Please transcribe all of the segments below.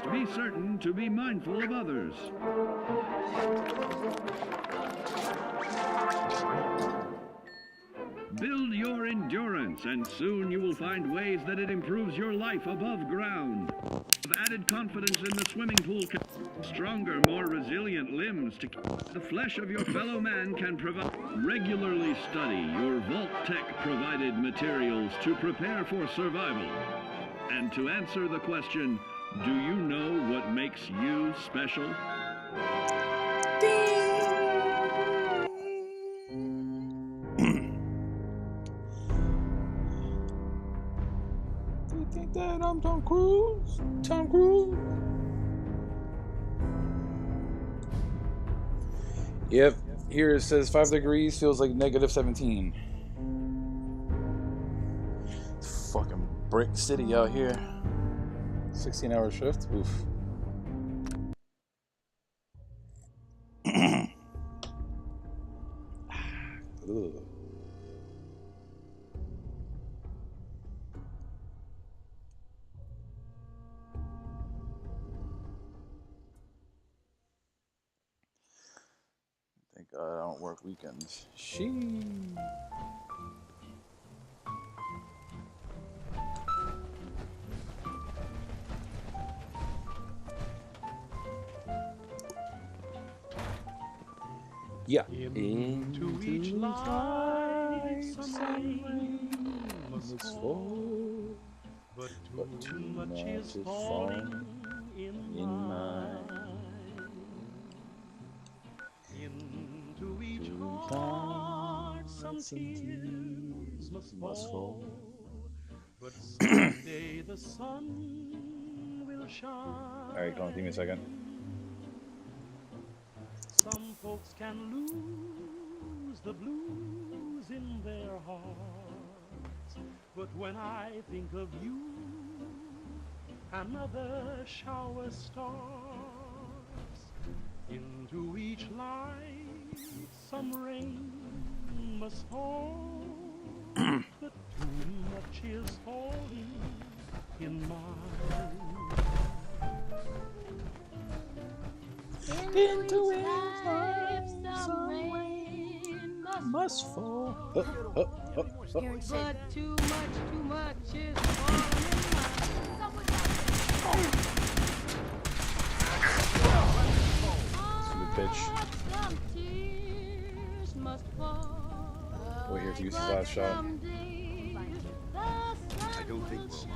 must be certain to be mindful of others. Build your endurance, and soon you will find ways that it improves your life above ground. With added confidence in the swimming pool, stronger, more resilient limbs to the flesh of your fellow man can provide. Regularly study your Vault-Tec provided materials to prepare for survival. And to answer the question, do you know what makes you special? Do you think that I'm Tom Cruise? Tom Cruise? Yep. Here it says 5 degrees feels like negative 17. It's fucking brick city out here. 16-hour shift. Oof. Ugh. Thank God I don't work weekends. Sheesh. Yeah. Into each life some rain must fall, but too much is falling in mine. Into each heart some tears must fall, but someday the sun will shine. Alright, come on, give me a second. Some folks can lose the blues in their hearts, but when I think of you, another shower starts. Into each life some rain must fall, but too much is falling in mine. Into each life some rain must fall, but too much is falling in mine. Stupid bitch. Wait here to use his last shot. I don't think we're alone.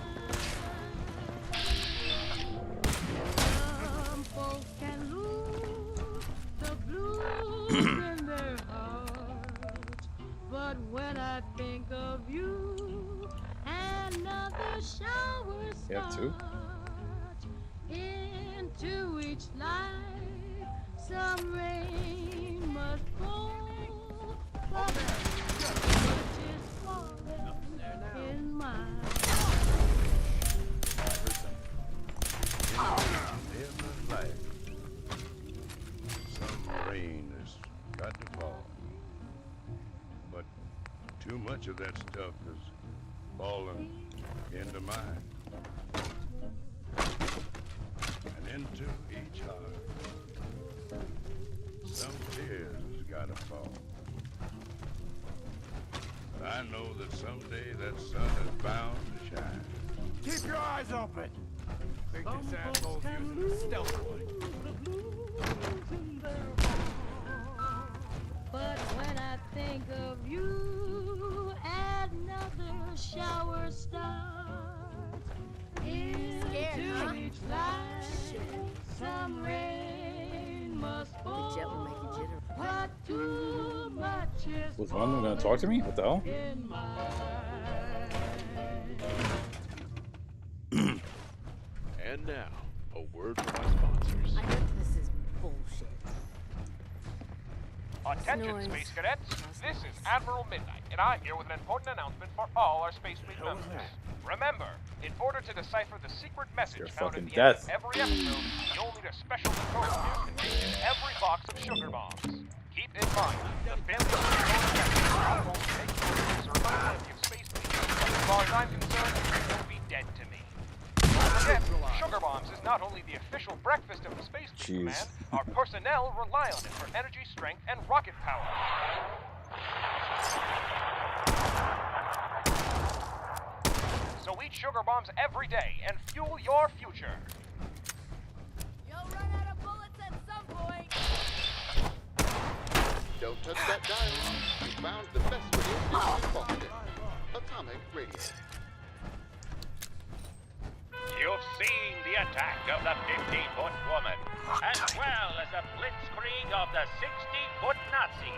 Some folks can lose the blues in their heart, but when I think of you, another shower starts. You have two? Into each life some rain must fall, but much is falling in mine. Every life, some rain has got to fall, but too much of that stuff has fallen into mine. And into each heart, some tears has got to fall. But I know that someday that sun is bound to shine. Keep your eyes open! Think this asshole's using a stealth point. But when I think of you, another shower starts. Into each life, some rain must fall. But too much is Was one of them gonna talk to me? What the hell? in mine. And now, a word from our sponsors. I heard this is bullshit. Attention, Noise. Space Cadets! This is Admiral Midnight, and I'm here with an important announcement for all our Space Fleet members. Remember, in order to decipher the secret message Your found at fucking the end death. of every episode, you'll need a special control unit contained in every box of sugar bombs. Keep in mind, the failure of the control message not only makes you survive of Space Fleet, but as far as I'm concerned, you'll be dead to me. Remember, forget, Sugar Bombs is not only the official breakfast of the Space Fleet Command, our personnel rely on it for energy, strength, and rocket power. So eat Sugar Bombs every day and fuel your future. You'll run out of bullets at some point. Don't touch that dial. You found the best radio station in Boston. Atomic Radio. You've seen the attack of the 15-foot woman, as well as the blitzkrieg of the 16-foot Nazi.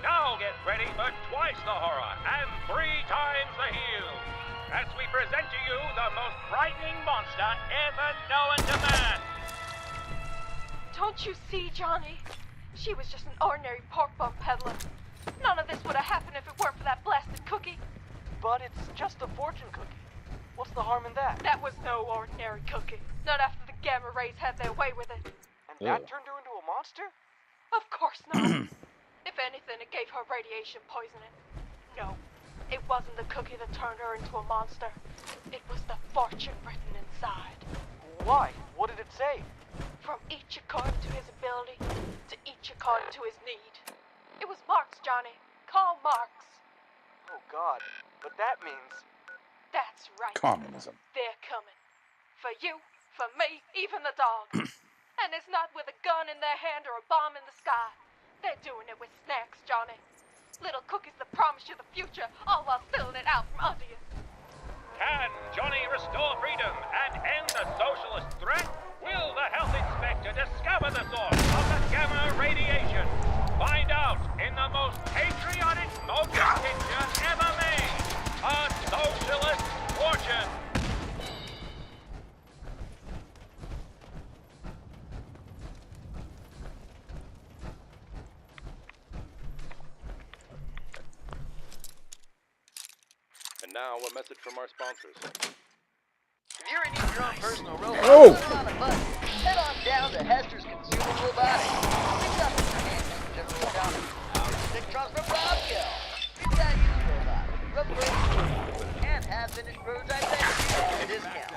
Now get ready for twice the horror and 3 times the heel, as we present to you the most frightening monster ever known to man. Don't you see, Johnny? She was just an ordinary pork bum peddler. None of this would have happened if it weren't for that blasted cookie. But it's just a fortune cookie. What's the harm in that? That was no ordinary cookie. Not after the gamma rays had their way with it. And that turned her into a monster? Of course not. If anything, it gave her radiation poisoning. No, it wasn't the cookie that turned her into a monster. It was the fortune written inside. Why? What did it say? From each according to his ability, to each according to his need. It was Marx, Johnny. Karl Marx. Oh, God. But that means... That's right. Communism. They're coming. For you, for me, even the dog. And it's not with a gun in their hand or a bomb in the sky. They're doing it with snacks, Johnny. Little cookies that promise you the future, all while stealing it out from under you. Can Johnny restore freedom and end the socialist threat? Will the health inspector discover the source of the gamma radiation? Find out in the most patriotic motion picture ever made, A Socialist Fortune. And now, a message from our sponsors. If you're in need of your own personal robot, Oh. put on a button. Head on down to Hester's Consumer Robotics. Pick up your hands from General Electronics. Victrons from Robco. Midnight Use Robot. From Brave. And have finished prototypes at a discount.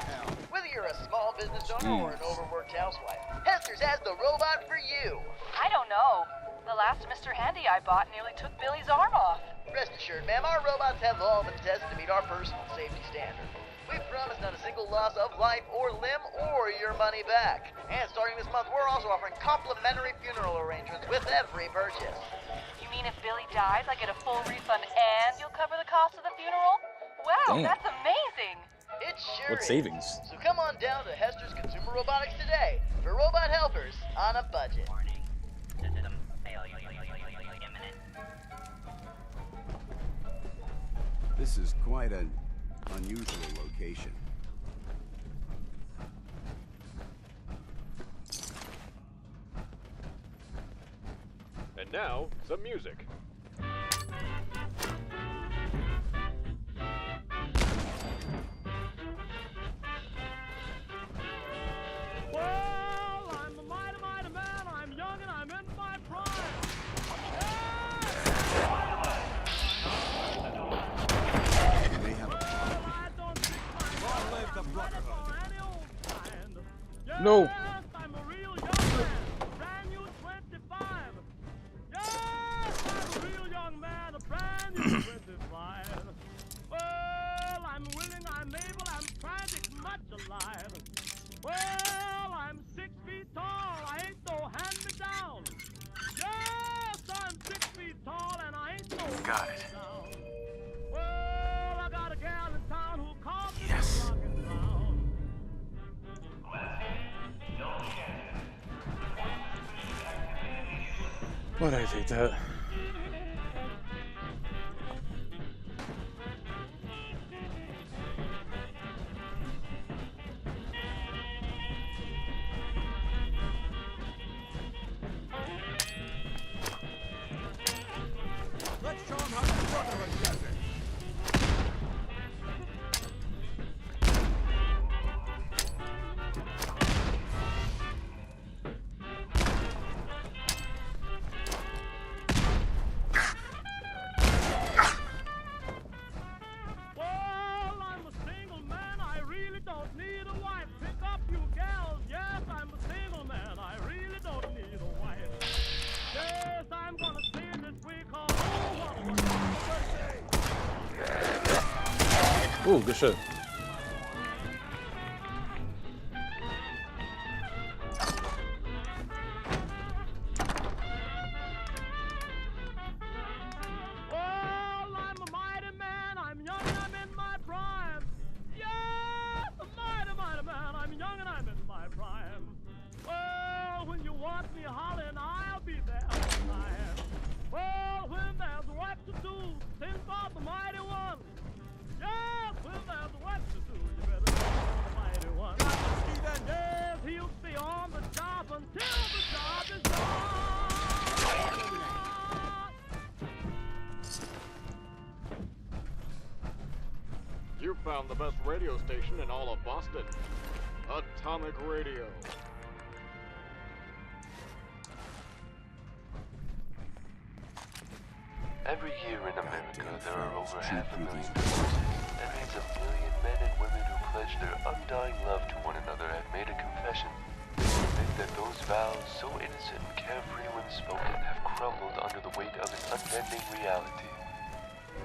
Whether you're a small business owner or an overworked housewife, Hester's has the robot for you. I don't know. The last Mr. Handy I bought nearly took Billy's arm off. Rest assured, ma'am, our robots have all been tested to meet our personal safety standard. We promise not a single loss of life or limb or your money back. And starting this month, we're also offering complimentary funeral arrangements with every purchase. You mean if Billy dies, I get a full refund and you'll cover the cost of the funeral? Wow, Damn. that's amazing. It sure What is. savings? So come on down to Hester's Consumer Robotics today for robot helpers on a budget. This is quite an unusual location. And now, some music. Well, I'm a mighty, mighty man. I'm young and I'm in my prime. You may have a No. Yes, I'm a real young man. Brand new 25. Yes, I'm a real young man. A brand new 25. Well, I'm willing, I'm able, I'm frantic, much alive. Well, I'm 6 feet tall. I ain't no hand-me-down. Yes, I'm 6 feet tall and I ain't no hand-me-down. Well, I got a gal in town who calls me the Rocket Brown. Why'd I take that? Let's show them how the Brotherhood does it. Ooh, good shit. Well, I'm a mighty man. I'm young and I'm in my prime. Yes, a mighty, mighty man. I'm young and I'm in my prime. Well, when you want me hollering, I'll be there all the time. Well, when there's work to do, send for the mighty one. Yes, when there's work to do, you better send for the mighty one. Yes, he'll stay on the job until the job is done. You found the best radio station in all of Boston. Atomic Radio. Every year in America, there are over 500,000 divorces. That means 1 million men and women who pledge their undying love to one another have made a confession. They admit that those vows, so innocent and carefree when spoken, have crumbled under the weight of an unbending reality.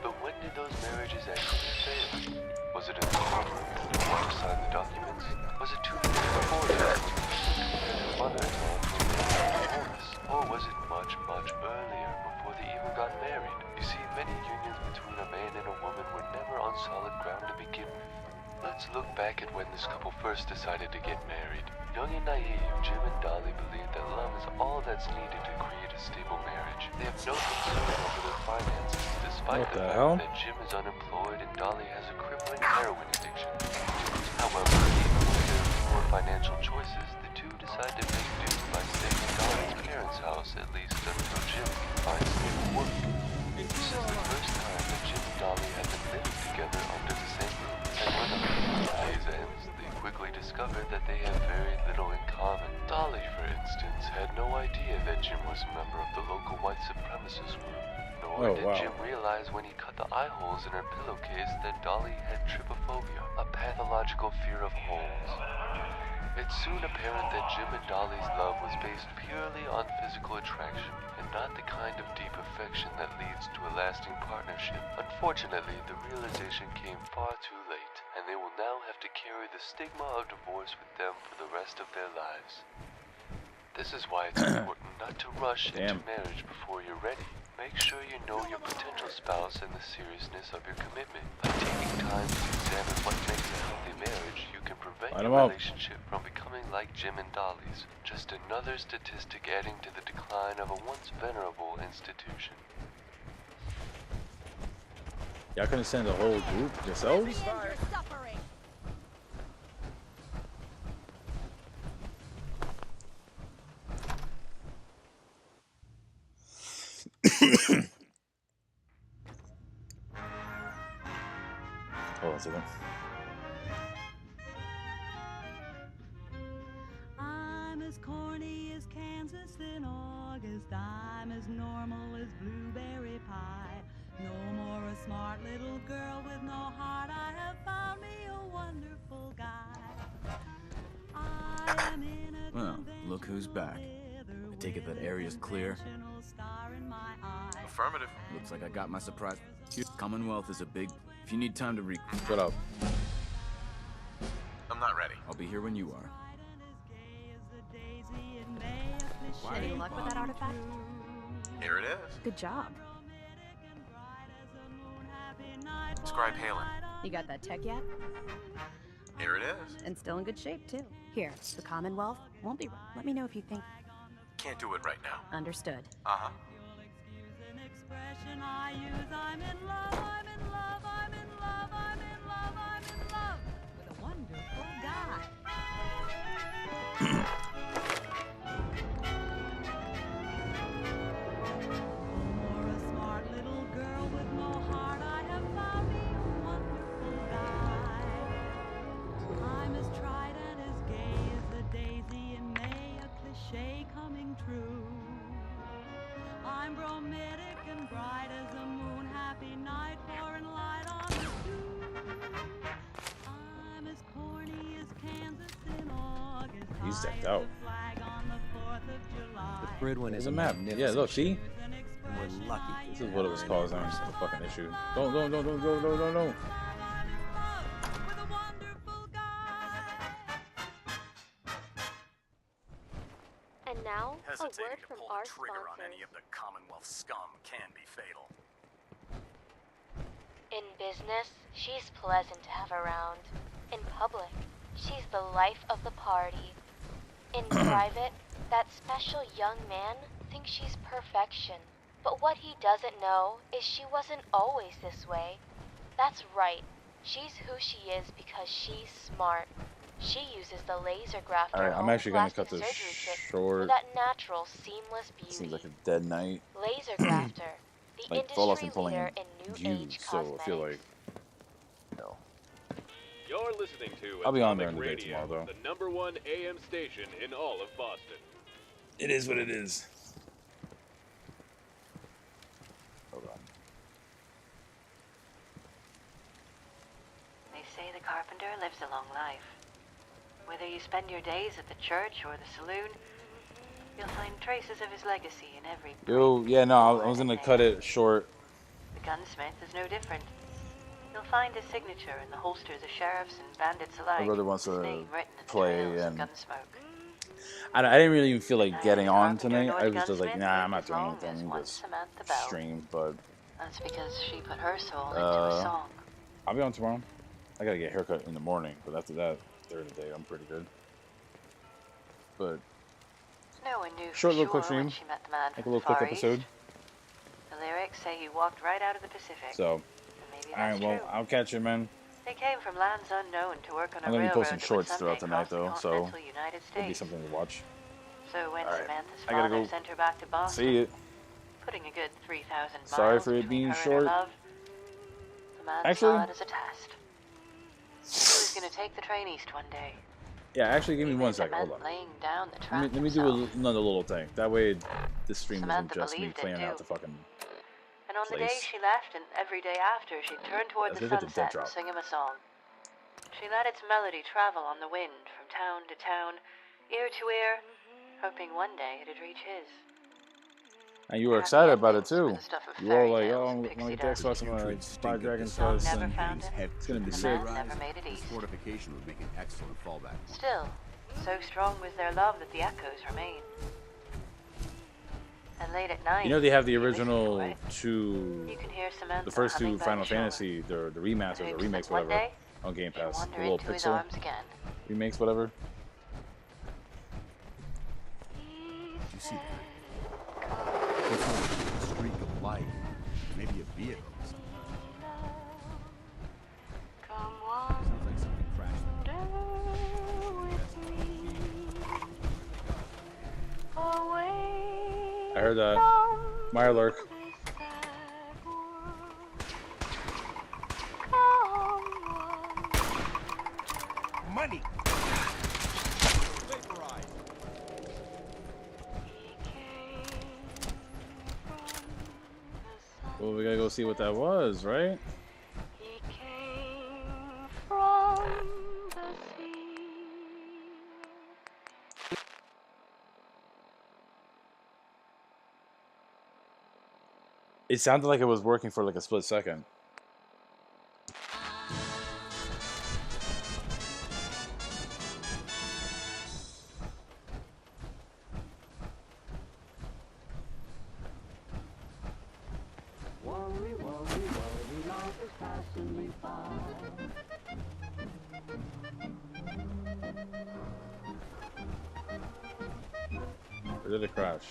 But when did those marriages actually fail? Was it in the courtroom when the father signed the documents? Was it 2 years before that? Their mother-in-law divorce? Or was it much, much earlier, before they even got married? You see, many unions between a man and a woman were never on solid ground to begin with. Let's look back at when this couple first decided to get married. Young and naive, Jim and Dolly believe that love is all that's needed to create a stable marriage. They have no concern over their finances, despite the fact that Jim is unemployed and Dolly has a crippling heroin addiction. However, even with their poor financial choices, the two decide to make do by staying in Dolly's parents' house, at least until Jim can find stable work. This is the first time that Jim and Dolly have been living together under the same roof, and when the phase ends, they quickly discovered that they have very little in common. Dolly, for instance, had no idea that Jim was a member of the local white supremacist group. Nor did Jim realize when he cut the eye holes in her pillowcase that Dolly had trypophobia, a pathological fear of holes. It's soon apparent that Jim and Dolly's love was based purely on physical attraction, and not the kind of deep affection that leads to a lasting partnership. Unfortunately, the realization came far too late, and they will now have to carry the stigma of divorce with them for the rest of their lives. This is why it's important not to rush into marriage before you're ready. Make sure you know your potential spouse and the seriousness of your commitment. By taking time to examine what makes a healthy marriage, you can prevent your relationship from becoming like Jim and Dolly's. Just another statistic adding to the decline of a once venerable institution. Y'all couldn't send the whole group yourselves? Hold on a second. I'm as corny as Kansas in August. I'm as normal as blueberry pie. No more a smart little girl with no heart. I have found me a wonderful guy. I am in a Well, look who's back. I take it that area's clear. Affirmative. Looks like I got my surprise. Commonwealth is a big... If you need time to Shut up. I'm not ready. I'll be here when you are. Any luck with that artifact? Here it is. Good job. Scribe Halen. You got that tech yet? Here it is. And still in good shape, too. Here, the Commonwealth won't be... Let me know if you think... Can't do it right now. Understood. Uh-huh. I use, I'm in love, I'm in love, I'm in love, I'm in love, I'm in love with a wonderful guy. Or a smart little girl with no heart, I have found me a wonderful guy. I'm as tried and as gay as a daisy in May, a cliche coming true. I'm bromidic and bright as a moon, happy night, pouring light on the stew. I'm as corny as Kansas in August. He's decked out. The Bridwin is There's a map. Yeah, look, see? And we're lucky. This is what it was causing. The fucking issue. Don't. And now, a word Hesitating to from pull our the trigger on sponsors. any of the Commonwealth scum can be fatal. In business, she's pleasant to have around. In public, she's the life of the party. In private, that special young man thinks she's perfection. But what he doesn't know is she wasn't always this way. That's right. She's who she is because she's smart. She uses the laser grafter Alright, I'm home actually gonna cut plastic this surgery kit short. for that natural, seamless beauty. Seems like a dead night. Laser grafter, the Like Fallout's industry been pulling leader in in new views, age so cosmetics. I feel like, you know, You're listening to I'll be on Atomic during the day Radio, tomorrow, though. the #1 AM station in all of Boston. it is what it is. Hold on. They say the carpenter lives a long life. Whether you spend your days at the church or the saloon, you'll find traces of his legacy in every. Yo, yeah, no, I was gonna cut it short. The gunsmith is no different. You'll find his signature in the holsters of sheriffs and bandits alike. My brother wants his to name written in play, trails of and Gunsmoke. I didn't really even feel like getting on tonight. I was just like, nah, I'm not doing anything. Just Samantha Bell. stream, but That's because she put her soul into a song. I'll be on tomorrow. I gotta get a haircut in the morning, but after that, during the day, I'm pretty good. But No one knew short for little quick sure when stream, she met the man like a from little the quick Far episode. East. The lyrics say he walked right out of the Pacific. So, And maybe all right, that's well, true. I'll catch you, man. They came from lands unknown to work on a I'm gonna be railroad posting that shorts would throughout the someday night, cross though, the so continental United it'll be States. something to watch. So when All right, Samantha's I gotta father go sent her back to Boston, see it. putting a good 3,000 miles Sorry for it between being her and her short. love, the man Actually- saw it as a test. He was going to take the train east one day. Yeah, actually, give me one second. Meant Hold on. laying down the Let track me do himself. another little thing. That way, this stream Samantha isn't just me believed it, playing out too. the fucking And on the day place. she left and every day after, she'd turn toward Let's the look at the dead sunset and drop. sing him a song. She let its melody travel on the wind from town to town, ear to ear, hoping one day it'd reach his. And you were excited about it too. the stuff of You were all fairy like, tales "Oh, and I'm pixie gonna get the dust. Xbox, I'm gonna buy Dragon's Song Quest, never and found it. it's gonna be The sick." man never made it This east. fortification would make an excellent fallback. Still, so strong was their love that the echoes remain. And late at night, You know they have the you listen original for it. two, You can hear Samantha the first humming two by Final the shore. Fantasy, the remasters or Hopes remakes, that one whatever, day on Game she'll Pass. The wander little into his pixel arms again. remakes, whatever. Did you see that? What's that? A streak of light. Maybe a vehicle or something. Sounds like something crashed. I heard that. Mirelurk. Money! Well, we gotta go see what that was, right? It sounded like it was working for like a split second. Or did it crash?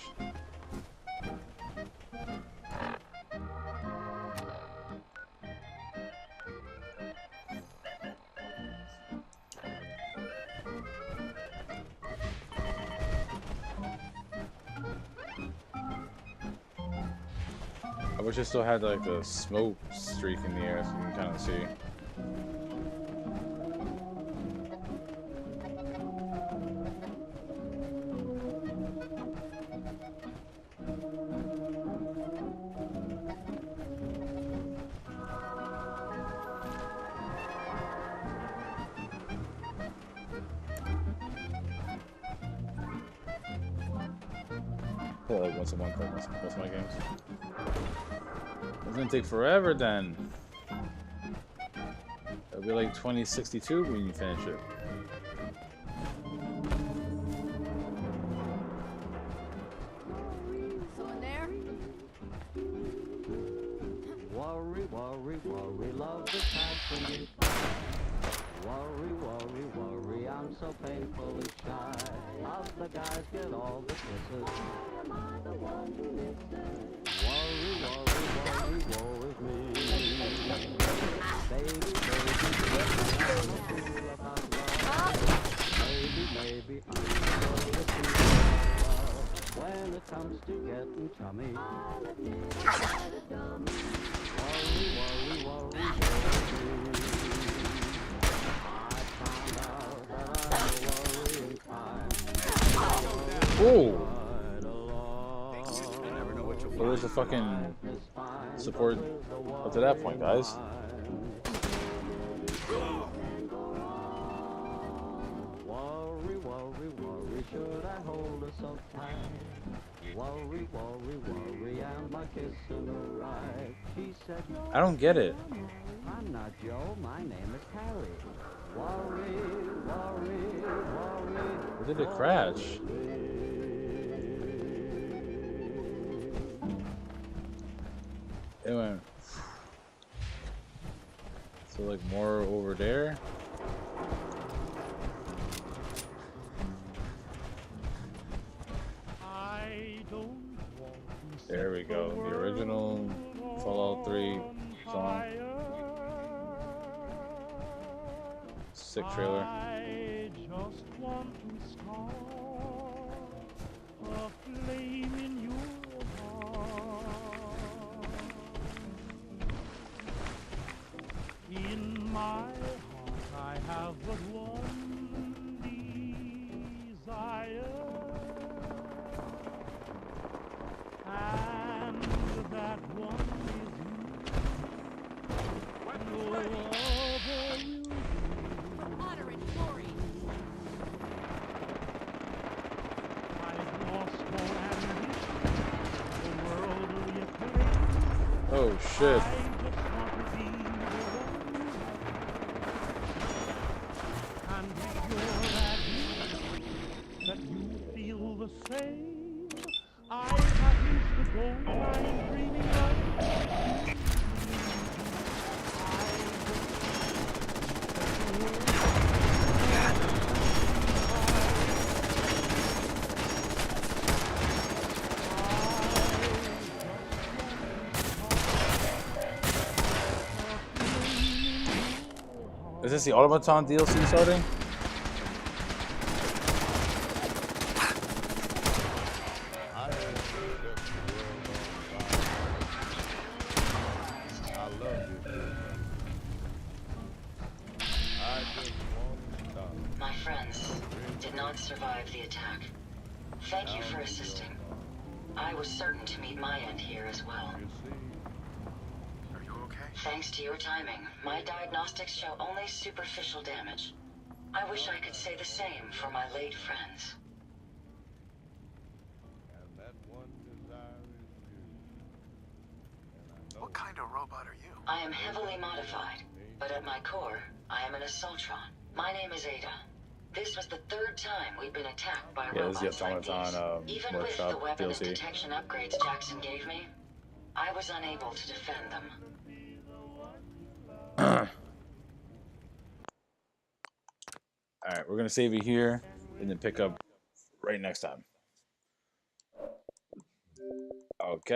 I wish I still had like the smoke streak in the air so you can kind of see. Play like once a month, like most of my games. It's gonna take forever then. It'll be like 2062 when you finish it. of the type when you cry. Worry, worry, worry, I'm so painfully shy. Of the guys get all the kisses. Why am I the one who misses? Worry, worry, worry, woe is me. Baby, baby, baby, I'm a fool about love. Maybe, maybe I'm so fool. When it comes to getting chummy, I'll admit I'm quite a dummy. Worry, worry, worry, worry. I found out that I'm a worrying kind. Ooh. So there's the fucking support up to that point, guys. Worry, worry, worry, should I hold her so tight? Worry, worry, worry, am I kissing her right? She said, I don't get it. I'm not Joe, my name is Harry. Worry, worry, worry. Where did it crash? It went. So like more over there. There we go. The original Fallout 3 song. Sick trailer. I just want to start a flame in your heart. In my heart I have but one desire, and that one is you. No other will do. Honor and glory. I've lost all ambition. The world will play. Oh shit. I just want to be the one. And be sure that you feel the same. I have reached the goal I'm dreaming of. Is this the Automaton DLC starting? My friends did not survive the attack. Thank you for assisting. I was certain to meet my end here as well. Are you okay? Thanks to your timing, my diagnostics show only superficial damage. I wish I could say the same for my late friends. What kind of robot are you? I am heavily modified, but at my core, I am an Assaultron. My name is Ada. This was the third time we've been attacked by Yeah, this robots is the like these. Automaton Even with Workshop the weapons DLC. detection upgrades Jackson gave me, I was unable to defend them. Alright, we're gonna save it here and then pick up right next time. Okay.